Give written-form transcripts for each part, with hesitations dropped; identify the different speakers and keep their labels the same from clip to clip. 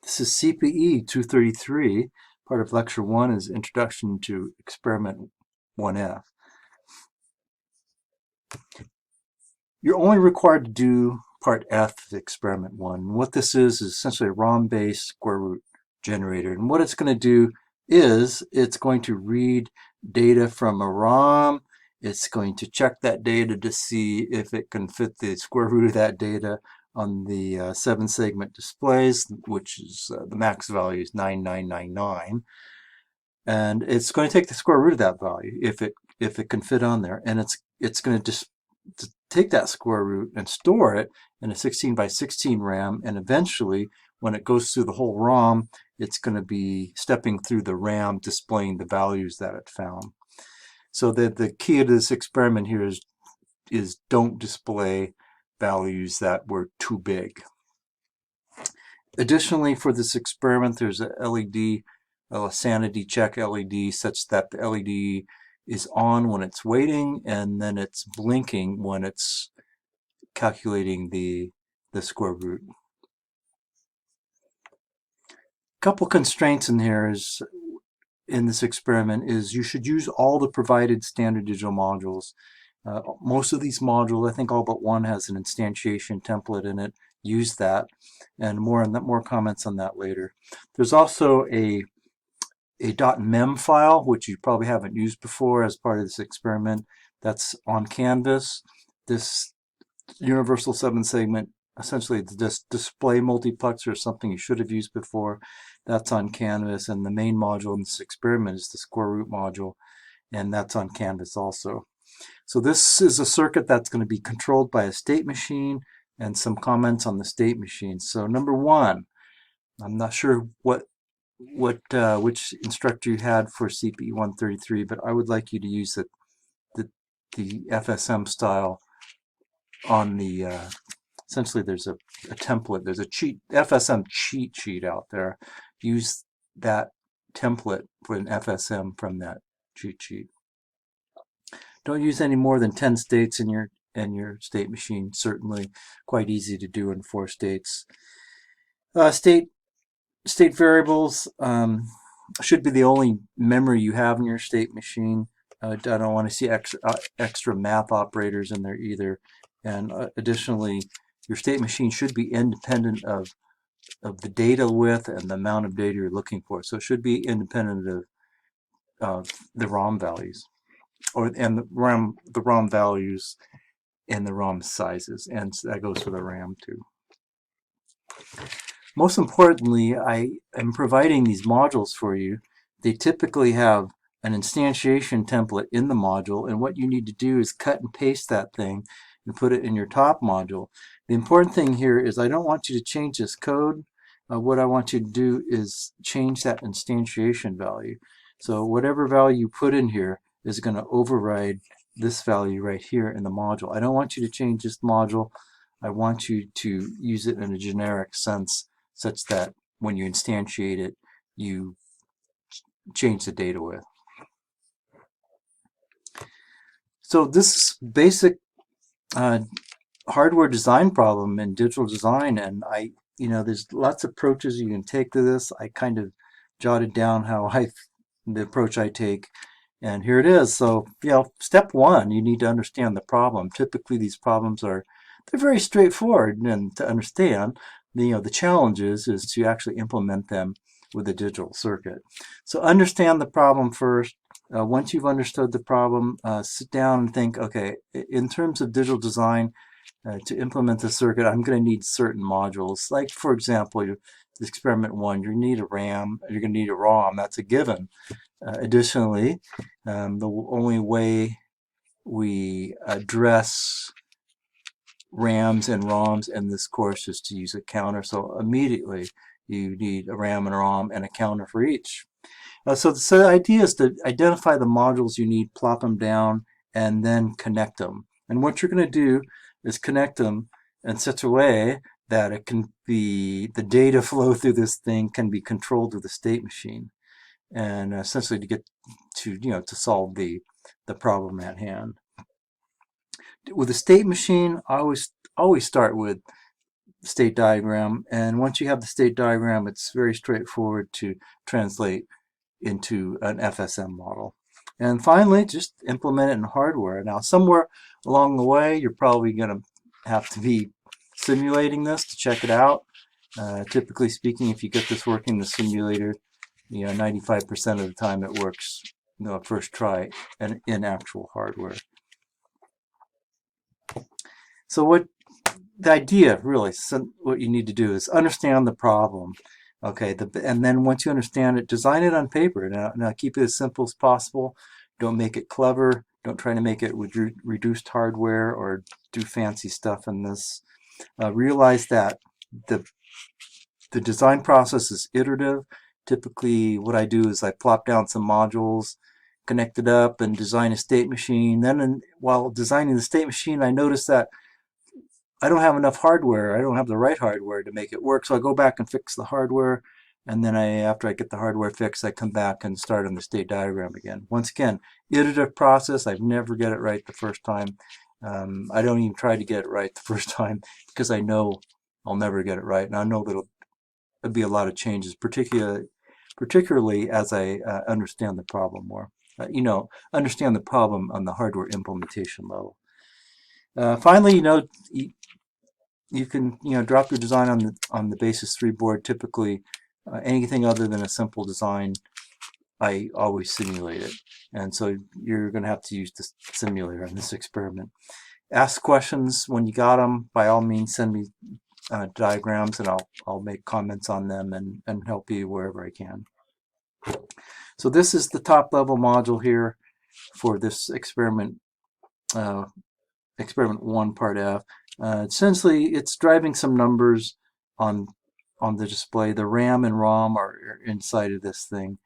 Speaker 1: This is CPE 233. Part of Lecture 1 is Introduction to Experiment 1F. You're only required to do Part F of Experiment 1. What this is essentially a ROM-based square root generator. And what it's going to do is it's going to read data from a ROM. It's going to check that data to see if it can fit the square root of that data on the 7-segment displays, which is the max value is 9999. And it's going to take the square root of that value if it can fit on there, and it's going to just take that square root and store it in a 16 by 16 RAM, and eventually when it goes through the whole ROM, it's going to be stepping through the RAM displaying the values that it found. So the key of this experiment here is don't display values that were too big. Additionally, for this experiment, there's a LED, a sanity check LED, such that the LED is on when it's waiting, and then it's blinking when it's calculating the square root. A couple constraints in here is in this experiment is you should use all the provided standard digital modules. Most of these modules, I think all but one, has an instantiation template in it. Use that, and more comments on that later. There's also a .mem file, which you probably haven't used before as part of this experiment. That's on Canvas. This universal 7-segment, essentially the display multiplexer, is something you should have used before. That's on Canvas, and the main module in this experiment is the square root module, and that's on Canvas also. So this is a circuit that's going to be controlled by a state machine, and some comments on the state machine. So number one, I'm not sure which instructor you had for CPE 133, but I would like you to use the FSM style on the essentially there's a template, there's a FSM cheat sheet out there. Use that template for an FSM from that cheat sheet. Don't use any more than 10 states in your state machine. Certainly quite easy to do in 4 states. State variables should be the only memory you have in your state machine. I don't want to see extra math operators in there either. And additionally, your state machine should be independent of the data width and the amount of data you're looking for. So it should be independent of the ROM values, and the ROM values and the ROM sizes, and that goes for the RAM too. Most importantly, I am providing these modules for you. They typically have an instantiation template in the module, and what you need to do is cut and paste that thing and put it in your top module. The important thing here is I don't want you to change this code. What I want you to do is change that instantiation value. So whatever value you put in here is going to override this value right here in the module. I don't want you to change this module. I want you to use it in a generic sense, such that when you instantiate it, you change the data width. So this basic hardware design problem in digital design, and there's lots of approaches you can take to this. I kind of jotted down the approach I take, and here it is. So, step one, you need to understand the problem. Typically, these problems they're very straightforward and to understand. The challenge is to actually implement them with a digital circuit. So understand the problem first. Once you've understood the problem, sit down and think, okay, in terms of digital design, to implement the circuit, I'm going to need certain modules. Like, for example, experiment 1, you need a RAM, you're going to need a ROM. That's a given. Additionally, the only way we address RAMs and ROMs in this course is to use a counter. So immediately you need a RAM and a ROM and a counter for each. So the idea is to identify the modules you need, plop them down, and then connect them. And what you're going to do is connect them in such a way that it can be, the data flow through this thing can be controlled with the state machine, and essentially to get to solve the problem at hand. With a state machine, I always start with state diagram. And once you have the state diagram, it's very straightforward to translate into an FSM model. And finally, just implement it in hardware. Now, somewhere along the way, you're probably going to have to be simulating this to check it out. Typically speaking, if you get this working in the simulator, 95% of the time it works, first try and in actual hardware. So what the idea really, what you need to do is understand the problem. Okay, and then once you understand it, design it on paper. Now keep it as simple as possible. Don't make it clever. Don't try to make it with reduced hardware or do fancy stuff in this. Realize that the design process is iterative. Typically, what I do is I plop down some modules, connect it up, and design a state machine. Then, while designing the state machine, I notice that I don't have enough hardware. I don't have the right hardware to make it work. So I go back and fix the hardware. And then after I get the hardware fixed, I come back and start on the state diagram again. Once again, iterative process. I never get it right the first time. I don't even try to get it right the first time because I know I'll never get it right. And I know that there'll be a lot of changes, particularly as I understand the problem more. Understand the problem on the hardware implementation level. Finally, you can drop your design on the Basis 3 board. Typically, anything other than a simple design, I always simulate it, and so you're going to have to use the simulator in this experiment. Ask questions when you got them. By all means, send me diagrams, and I'll make comments on them and help you wherever I can. So this is the top level module here for this experiment. Experiment 1, part F. Essentially, it's driving some numbers on the display. The RAM and ROM are inside of this thing.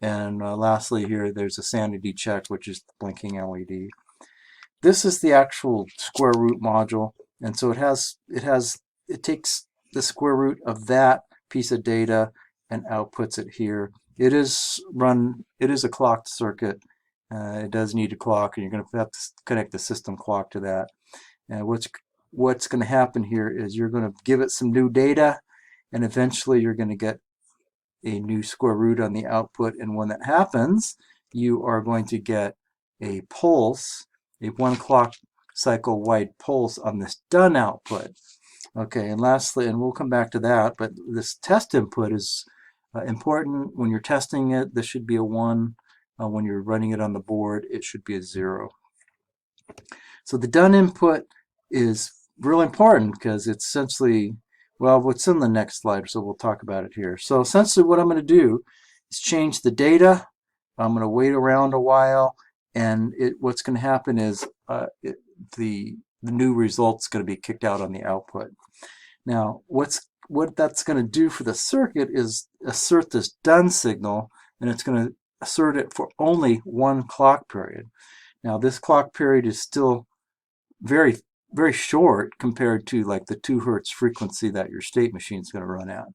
Speaker 1: And lastly here, there's a sanity check, which is the blinking LED. This is the actual square root module. And so it takes the square root of that piece of data and outputs it here. It is a clocked circuit. It does need a clock, and you're going to have to connect the system clock to that. And what's going to happen here is you're going to give it some new data, and eventually you're going to get a new square root on the output. And when that happens, you are going to get a pulse, a 1 clock cycle wide pulse on this done output. Okay, and lastly, and we'll come back to that, but this test input is important. When you're testing it, this should be a 1. When you're running it on the board, it should be a 0. So the done input is really important because it's essentially, well, what's in the next slide, so we'll talk about it here. So essentially what I'm going to do is change the data. I'm going to wait around a while, and what's going to happen is the new result's going to be kicked out on the output. Now, what that's going to do for the circuit is assert this done signal, and it's going to assert it for only 1 clock period. Now, this clock period is still very, very short compared to like the 2 Hertz frequency that your state machine is going to run at.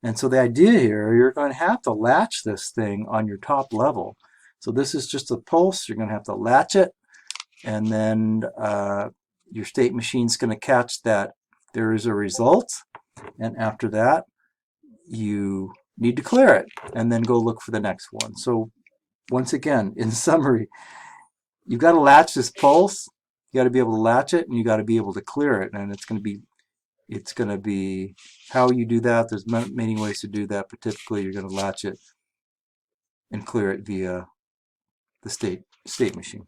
Speaker 1: And so the idea here, you're going to have to latch this thing on your top level. So this is just a pulse. You're going to have to latch it, and then your state machine's going to catch that there is a result, and after that, you need to clear it and then go look for the next one. So once again, in summary, you've got to latch this pulse, you got to be able to latch it, and you got to be able to clear it. And it's going to be how you do that. There's many ways to do that, but typically you're going to latch it and clear it via the state machine.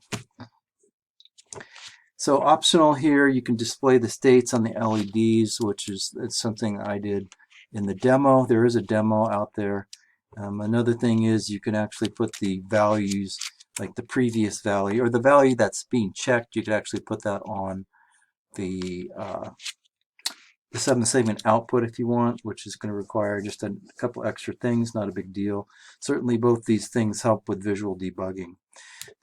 Speaker 1: So optional here, you can display the states on the LEDs, which is something I did in the demo. There is a demo out there. Another thing is you can actually put the values, like the previous value or the value that's being checked. You could actually put that on the 7-segment output if you want, which is going to require just a couple extra things, not a big deal. Certainly both these things help with visual debugging.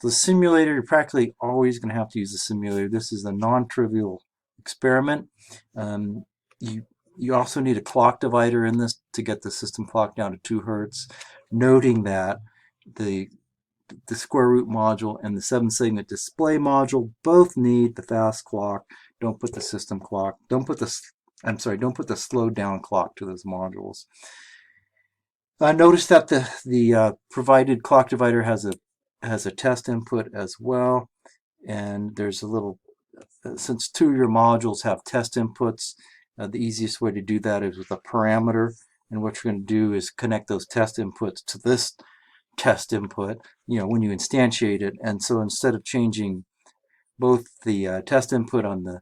Speaker 1: The simulator, you're practically always going to have to use the simulator. This is a non-trivial experiment. You also need a clock divider in this to get the system clock down to 2 Hertz, noting that the square root module and the 7-segment display module both need the fast clock. Don't put the system clock, don't put the I'm sorry, don't put the slowed down clock to those modules. Notice that the provided clock divider has a test input as well, and there's a little, since two of your modules have test inputs, the easiest way to do that is with a parameter. And what you're going to do is connect those test inputs to this test input, when you instantiate it. And so instead of changing both the test input on the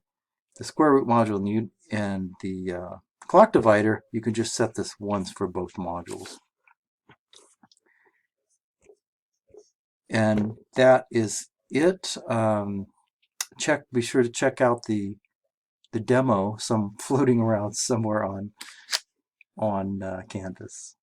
Speaker 1: square root module and the clock divider, you can just set this once for both modules. And that is it. Be sure to check out the demo, some floating around somewhere on Canvas.